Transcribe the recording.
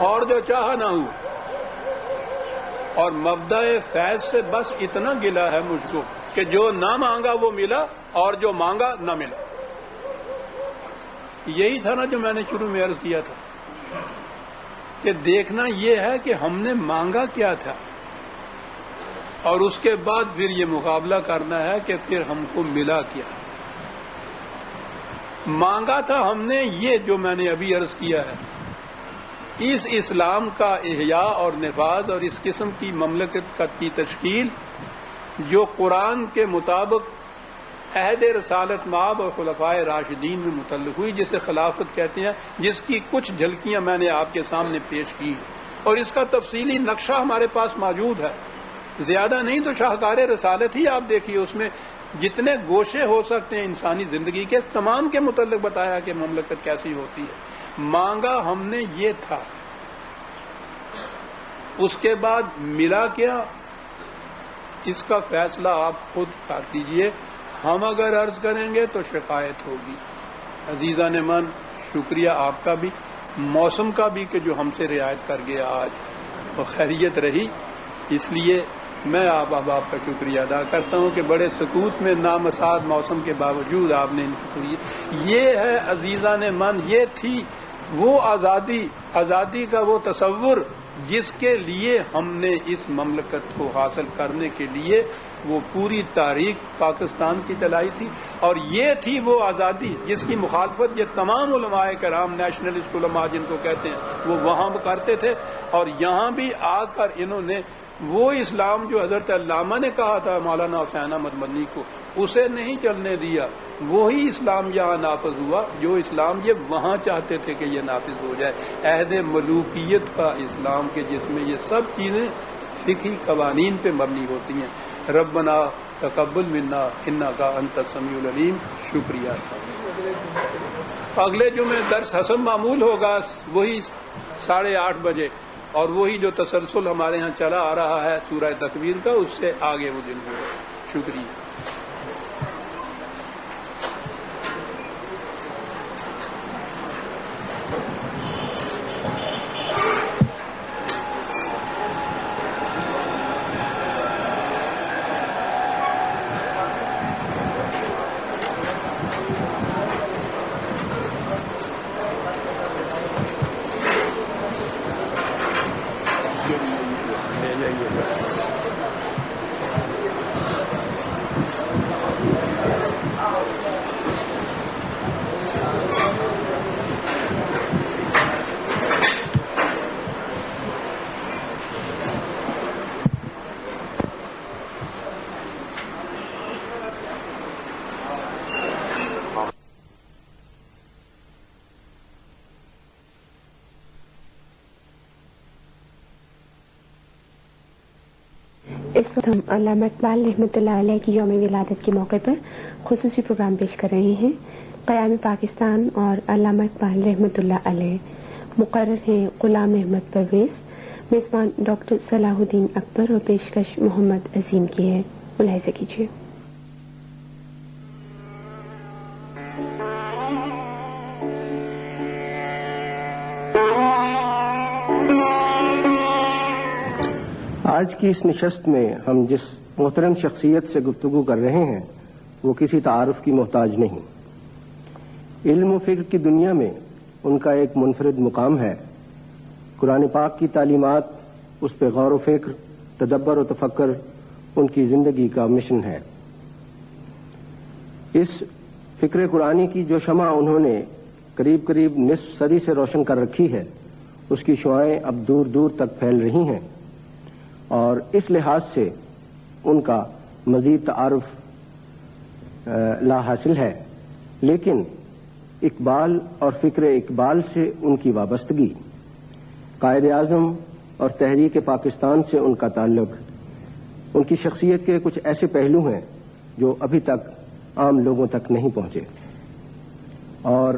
اور جو چاہا نہ ہوا. اور مبدأ فیض سے بس اتنا گلا ہے مجھ کو کہ جو نہ مانگا وہ ملا اور جو مانگا نہ ملا. یہی تھا نا جو میں نے شروع میں عرض کیا تھا کہ دیکھنا یہ ہے کہ ہم نے مانگا کیا تھا، اور اس کے بعد پھر یہ مقابلہ کرنا ہے کہ پھر ہم کو ملا کیا. مانگا تھا ہم نے یہ جو میں نے ابھی عرض کیا ہے، اس اسلام کا احیاء اور نفاذ اور اس قسم کی مملکت کی تشکیل جو قرآن کے مطابق عہد رسالت مآب اور خلفائے راشدین میں متعلق ہوئی، جسے خلافت کہتے ہیں، جس کی کچھ جھلکیاں میں نے آپ کے سامنے پیش کی، اور اس کا تفصیلی نقشہ ہمارے پاس موجود ہے. زیادہ نہیں تو شاہکار رسالت ہی آپ دیکھیے، اس میں جتنے گوشے ہو سکتے ہیں انسانی زندگی کے تمام کے متعلق بتایا کہ مملکت کیسی ہوتی ہے. مانگا ہم نے یہ تھا، اس کے بعد ملا کیا اس کا فیصلہ آپ خود کر دیجئے. ہم اگر عرض کریں گے تو شکایت ہوگی. عزیزان من، شکریہ آپ کا بھی، موسم کا بھی کہ جو ہم سے رعایت کر گیا آج اور خیریت رہی. اس لیے میں آپ کا شکریہ ادا کرتا ہوں کہ بڑے سکوت میں نامساعد موسم کے باوجود آپ نے ان کو. یہ ہے عزیزان من، یہ تھی وہ آزادی کا وہ تصور جس کے لیے ہم نے اس مملکت کو حاصل کرنے کے لیے وہ پوری تاریخ پاکستان کی چلائی تھی. اور یہ تھی وہ آزادی جس کی مخالفت یہ تمام علماء کرام، نیشنلسٹ علماء جن کو کہتے ہیں، وہ وہاں کرتے تھے. اور یہاں بھی آ کر انہوں نے وہ اسلام جو حضرت علامہ نے کہا تھا مولانا حسین احمد مدنی کو، اسے نہیں چلنے دیا. وہی اسلام یہاں نافذ ہوا جو اسلام یہ وہاں چاہتے تھے کہ یہ نافذ ہو جائے. عہد ملوکیت کا اسلام کے جس میں یہ سب چیزیں فقہی قوانین پہ مبنی ہوتی ہیں. ربنا تقبل منا انک انت السمیع العلیم. شکریہ. اگلے جمعے درس حسن معمول ہوگا وہی 8:30 بجے، اور وہی جو تسلسل ہمارے ہاں چلا آ رہا ہے سورہ تکویر کا، اس سے آگے وہ دن ہوگا. شکریہ. اس وقت ہم علامہ اقبال رحمۃ اللہ علیہ کی یوم ولادت کے موقع پر خصوصی پروگرام پیش کر رہے ہیں. قیام پاکستان اور علامہ اقبال رحمۃ اللہ علیہ. مقرر ہیں غلام احمد پرویز، میزبان ڈاکٹر صلاح الدین اکبر اور پیشکش محمد عظیم کی ہے. ملاحظہ کیجیے. آج کی اس نشست میں ہم جس محترم شخصیت سے گفتگو کر رہے ہیں وہ کسی تعارف کی محتاج نہیں. علم و فکر کی دنیا میں ان کا ایک منفرد مقام ہے. قرآن پاک کی تعلیمات، اس پہ غور و فکر، تدبر و تفکر ان کی زندگی کا مشن ہے. اس فکر قرآنی کی جو شمع انہوں نے قریب قریب نصف صدی سے روشن کر رکھی ہے، اس کی شعاعیں اب دور دور تک پھیل رہی ہیں، اور اس لحاظ سے ان کا مزید تعارف لا حاصل ہے. لیکن اقبال اور فکر اقبال سے ان کی وابستگی، قائد اعظم اور تحریک پاکستان سے ان کا تعلق، ان کی شخصیت کے کچھ ایسے پہلو ہیں جو ابھی تک عام لوگوں تک نہیں پہنچے. اور